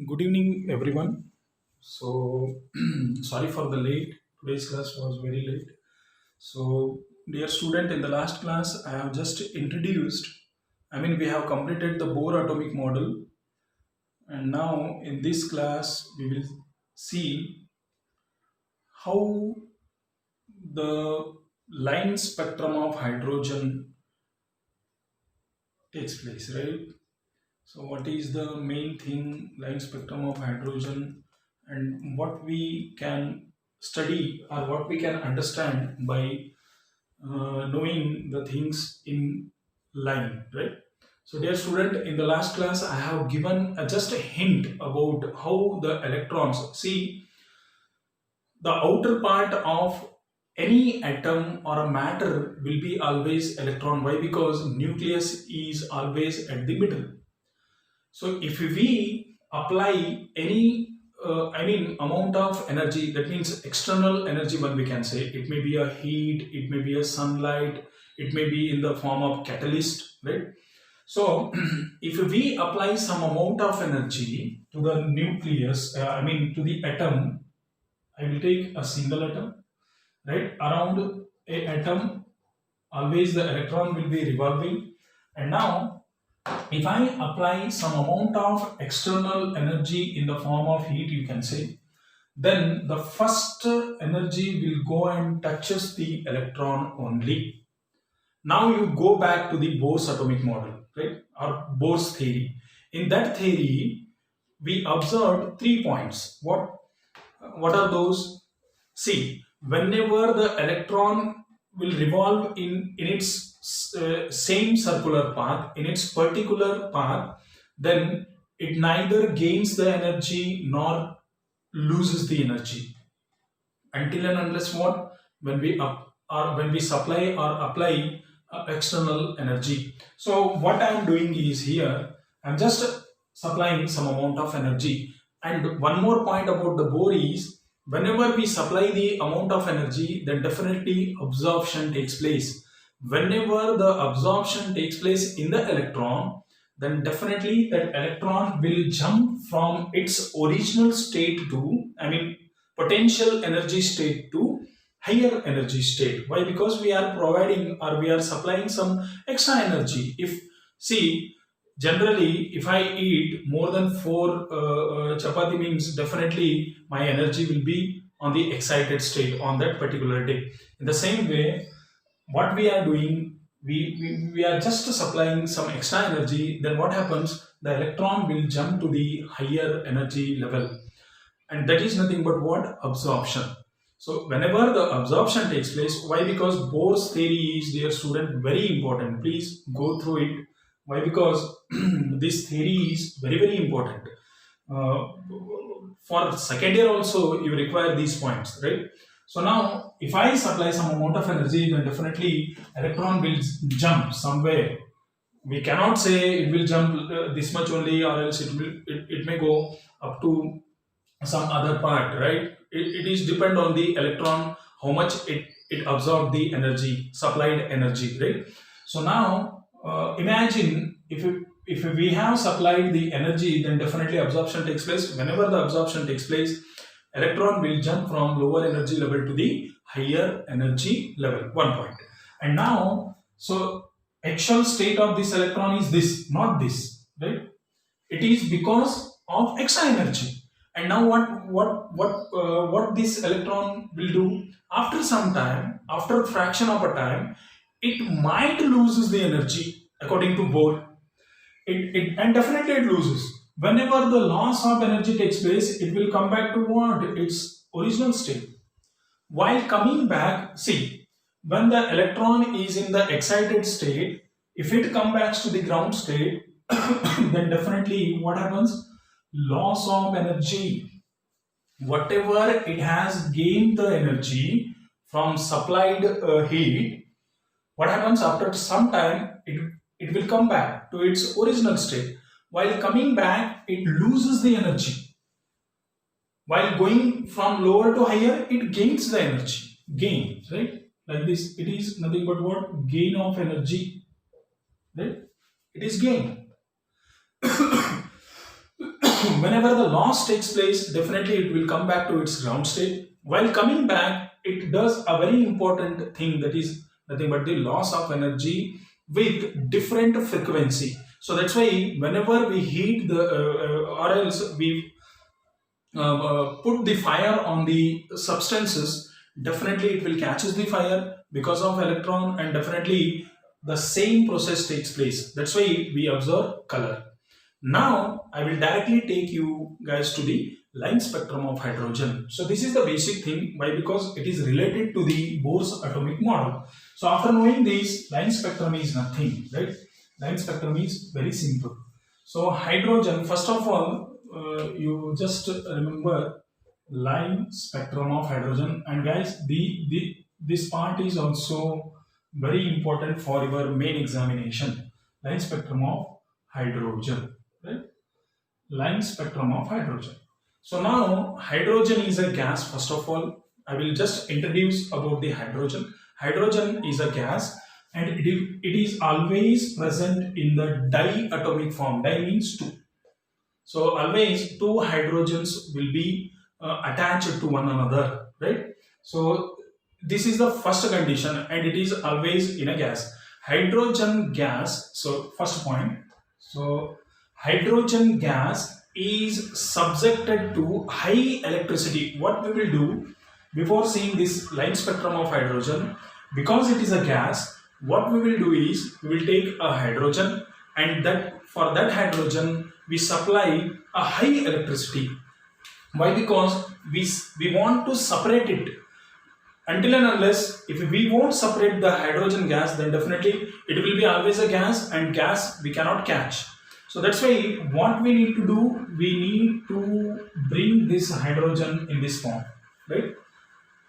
Good evening, everyone. So, sorry for the late. Today's class was very late. So, dear student, in the last class, I have just introduced, we have completed the Bohr atomic model, and now in this class, we will see how the line spectrum of hydrogen takes place, right? So, what is the main thing, line spectrum of hydrogen, and what we can study or what we can understand by knowing the things in line, right? So, dear student, in the last class, I have given just a hint about how the electrons see the outer part of any atom or a matter will be always electron. Why? Because nucleus is always at the middle. So if we apply any amount of energy, that means external energy, one we can say it may be a heat, it may be a sunlight, it may be in the form of catalyst, right? So if we apply some amount of energy to the nucleus, to the atom, I will take a single atom, right? Around a atom, always the electron will be revolving, and now if I apply some amount of external energy in the form of heat, you can say, then the first energy will go and touches the electron only. Now you go back to the Bohr's atomic model, right, or Bohr's theory. In that theory, we observed 3 points. What are those? See, whenever the electron will revolve in its same circular path, in its particular path, then it neither gains the energy nor loses the energy until and unless what, when we up or when we supply or apply external energy. So what I am doing is here I am just supplying some amount of energy. And one more point about the Bohr is, whenever we supply the amount of energy, then definitely absorption takes place. Whenever the absorption takes place in the electron, then definitely that electron will jump from its original state to, potential energy state to higher energy state. Why? Because we are providing or we are supplying some extra energy. If, see, generally if I eat more than 4 chapati, means definitely my energy will be on the excited state on that particular day. In the same way, what we are doing, we are just supplying some extra energy, then what happens, the electron will jump to the higher energy level, and that is nothing but what, absorption. So whenever the absorption takes place, why? Because Bohr's theory is, dear student, very important. Please go through it. Why? Because this theory is very, very important. Uh, for second year also, you require these points, right? So now, if I supply some amount of energy, then definitely electron will jump somewhere. We cannot say it will jump this much only, or else it may go up to some other part, right? It is depend on the electron, how much it absorbed the energy, supplied energy, right? So now imagine if we have supplied the energy, then definitely absorption takes place. Whenever the absorption takes place, electron will jump from lower energy level to the higher energy level. One point. And now, so actual state of this electron is this, not this, right? It is because of extra energy. And now what this electron will do, after some time, after a fraction of a time, it might loses the energy according to Bohr. And definitely it loses. Whenever the loss of energy takes place, it will come back to what, its original state. While coming back, see, when the electron is in the excited state, if it comes back to the ground state, then definitely what happens? Loss of energy. Whatever it has gained the energy from supplied heat, what happens after some time? It will come back to its original state. While coming back, it loses the energy. While going from lower to higher, it gains the energy. Gain, right? Like this, it is nothing but what? Gain of energy, right? It is gain. Whenever the loss takes place, definitely it will come back to its ground state. While coming back, it does a very important thing, that is nothing but the loss of energy with different frequency. So that's why whenever we heat the or else we put the fire on the substances, definitely it will catches the fire because of electron, and definitely the same process takes place. That's why we observe color. Now I will directly take you guys to the line spectrum of hydrogen. So this is the basic thing. Why? Because it is related to the Bohr's atomic model. So after knowing this, line spectrum is nothing, right? Line spectrum is very simple. So hydrogen, first of all, you just remember line spectrum of hydrogen, and guys, this part is also very important for your main examination. Line spectrum of hydrogen, right? Line spectrum of hydrogen. So now hydrogen is a gas. First of all, I will just introduce about the hydrogen. Hydrogen is a gas, and it is always present in the diatomic form. Di means two. So always two hydrogens will be attached to one another, right? So this is the first condition, and it is always in a gas. Hydrogen gas, so first point. So hydrogen gas is subjected to high electricity. What we will do before seeing this line spectrum of hydrogen, because it is a gas, what we will do is we will take a hydrogen, and that for that hydrogen we supply a high electricity. Why? Because we want to separate it. Until and unless if we won't separate the hydrogen gas, then definitely it will be always a gas, and gas we cannot catch. So that's why what we need to do, we need to bring this hydrogen in this form, right?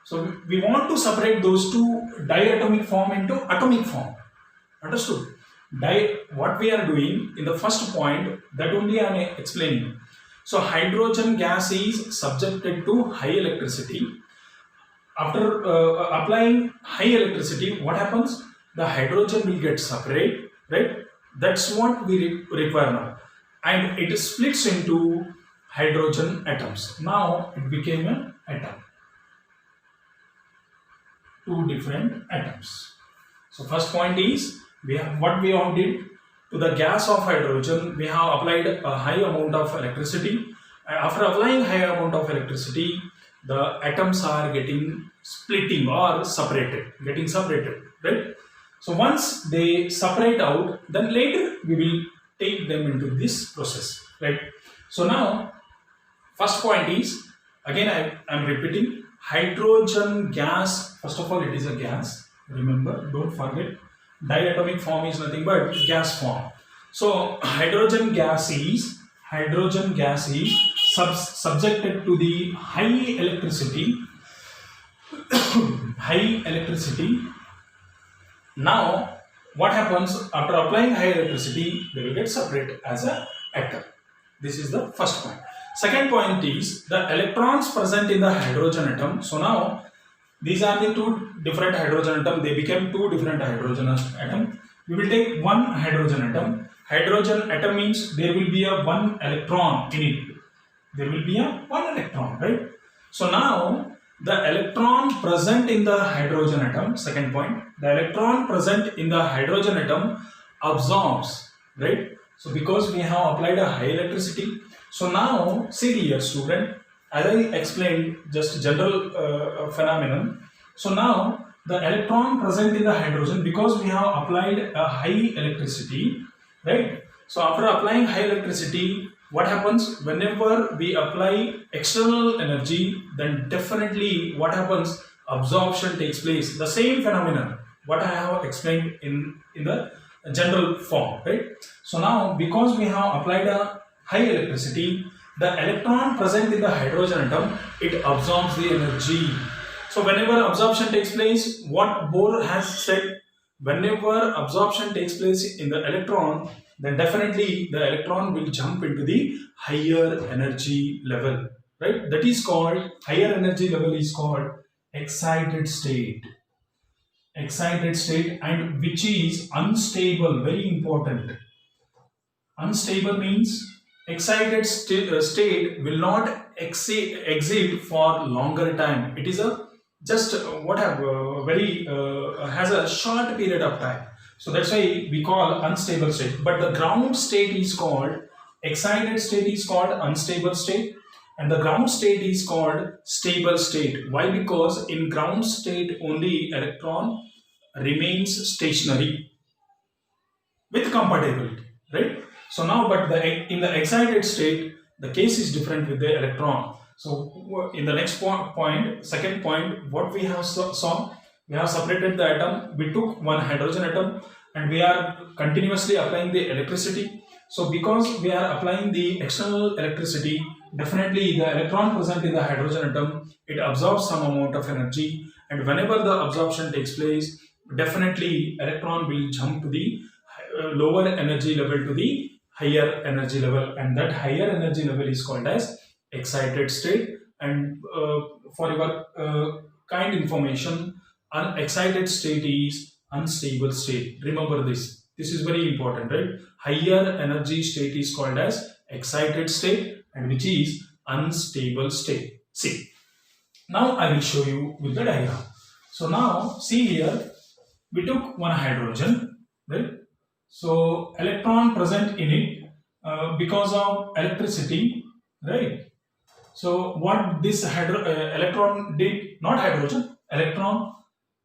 So we want to separate those two diatomic form into atomic form. Understood? What we are doing in the first point, that only I am explaining. So hydrogen gas is subjected to high electricity. After applying high electricity, what happens? The hydrogen will get separate, right? That's what we require now. And it splits into hydrogen atoms. Now it became an atom. Two different atoms. So first point is, what we have did to the gas of hydrogen, we have applied a high amount of electricity. After applying high amount of electricity, the atoms are getting splitting or getting separated, right? So once they separate out, then later we will take them into this process, right? So now, first point is, again I am repeating, hydrogen gas, first of all it is a gas, remember, don't forget, diatomic form is nothing but gas form. So hydrogen gas is subjected to the high electricity. High electricity. Now what happens after applying high electricity? They will get separate as a atom. This is the first point. Second point is the electrons present in the hydrogen atom. So now these are the two different hydrogen atom. They became two different hydrogen atom. We will take one hydrogen atom. Hydrogen atom means there will be a one electron in it. There will be a one electron, right? So now the electron present in the hydrogen atom, second point, the electron present in the hydrogen atom absorbs, right? So because we have applied a high electricity, so now see here student, as I explained, just general phenomenon. So now the electron present in the hydrogen, because we have applied a high electricity, right? So after applying high electricity, what happens? Whenever we apply external energy, then definitely what happens? Absorption takes place. The same phenomenon what I have explained in the general form, right? So now because we have applied a high electricity, the electron present in the hydrogen atom, it absorbs the energy. So whenever absorption takes place, what Bohr has said, whenever absorption takes place in the electron, then definitely the electron will jump into the higher energy level, right? That is called, higher energy level is called excited state. Excited state, and which is unstable, very important. Unstable means state will not exist for longer time. It is a just what have very has a short period of time. So that's why we call unstable state. But the ground state is called excited state is called unstable state, and the ground state is called stable state. Why? Because in ground state only electron remains stationary with compatibility, right? So now, but in the excited state, the case is different with the electron. So in the next point, second point, what we have saw, we have separated the atom. We took one hydrogen atom and we are continuously applying the electricity. So because we are applying the external electricity, definitely the electron present in the hydrogen atom, it absorbs some amount of energy, and whenever the absorption takes place, definitely electron will jump to the lower energy level to the higher energy level, and that higher energy level is called as excited state. And for your kind information, unexcited state is unstable state. Remember this. This is very important, right? Higher energy state is called as excited state, and which is unstable state. See, now I will show you with the diagram. So now see here, we took one hydrogen, right? So electron present in it because of electricity, right? So what this electron did, not hydrogen, electron,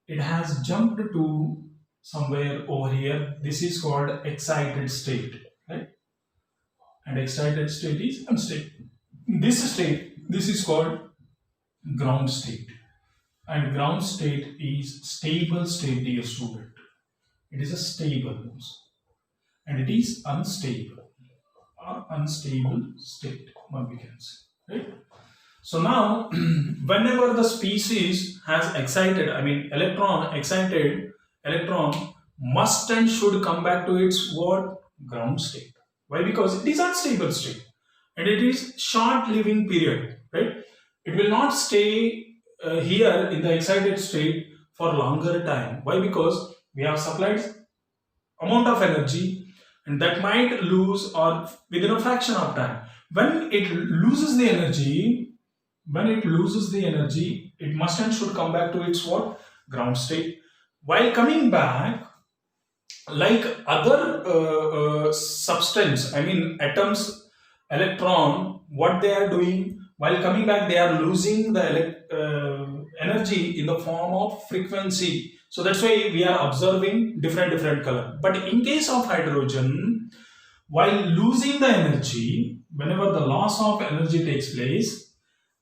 it has jumped to somewhere over here. This is called excited state, right? And excited state is unstable. This state, this is called ground state, and ground state is stable state, dear student. It is a stable, and it is unstable or unstable state, what we can say, right? So now whenever the species has excited, I mean excited electron must and should come back to its what? Ground state. Why? Because it is unstable state and it is short living period, right? It will not stay here in the excited state for longer time. Why? Because we have supplied amount of energy, and that might lose or within a fraction of time. When it loses the energy, it must and should come back to its what? Ground state. While coming back, like other substance, I mean atoms, electron, what they are doing while coming back, they are losing the energy in the form of frequency. So that's why we are observing different color. But in case of hydrogen, while losing the energy, whenever the loss of energy takes place,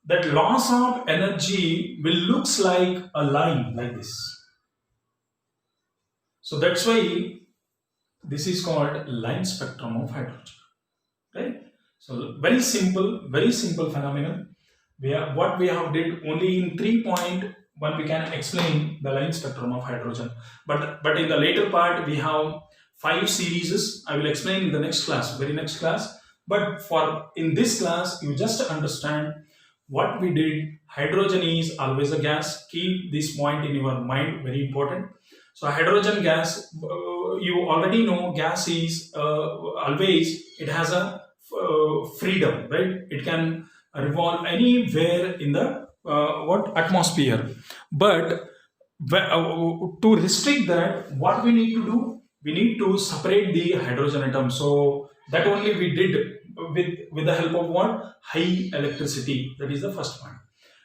that loss of energy will looks like a line like this. So that's why this is called line spectrum of hydrogen, right? So very simple phenomenon. What we have did only in 3.1 we can explain the line spectrum of hydrogen. But in the later part we have 5 series. I will explain in the next class, very next class. But for in this class, you just understand what we did. Hydrogen is always a gas. Keep this point in your mind, very important. So hydrogen gas, you already know gas is always, it has a freedom, right? It can revolve anywhere in the atmosphere. But to restrict that, what we need to do, we need to separate the hydrogen atom. So that only we did with the help of what? High electricity. That is the first point.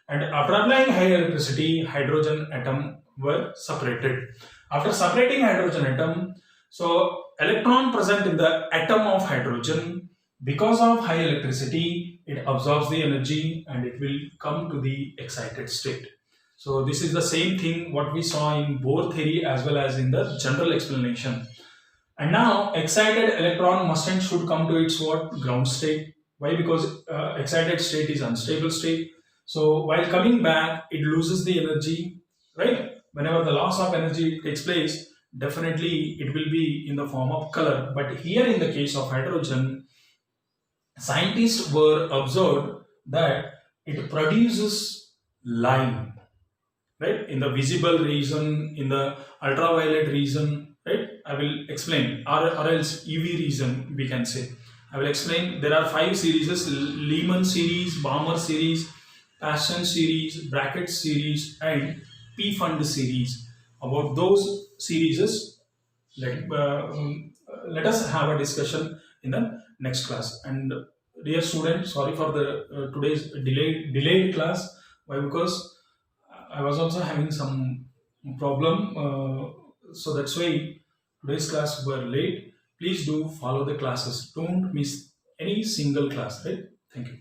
And after applying high electricity, hydrogen atom were separated. After separating hydrogen atom, so electron present in the atom of hydrogen, because of high electricity, it absorbs the energy and it will come to the excited state. So this is the same thing what we saw in Bohr theory as well as in the general explanation. And now excited electron must and should come to its what? Ground state. Why? Because excited state is unstable state. So while coming back, it loses the energy, right? Whenever the loss of energy takes place, definitely it will be in the form of color. But here in the case of hydrogen, scientists were observed that it produces line, right? In the visible region, in the ultraviolet region, right? I will explain, or else UV region we can say. I will explain. There are five series: Lehman series, Balmer series, Passion series, Bracket series, and P Fund series. About those series, let us have a discussion in the next class. And dear student, sorry for the today's delayed class. Why? Because I was also having some problem, so that's why today's class were late. Please do follow the classes. Don't miss any single class. Right? Thank you.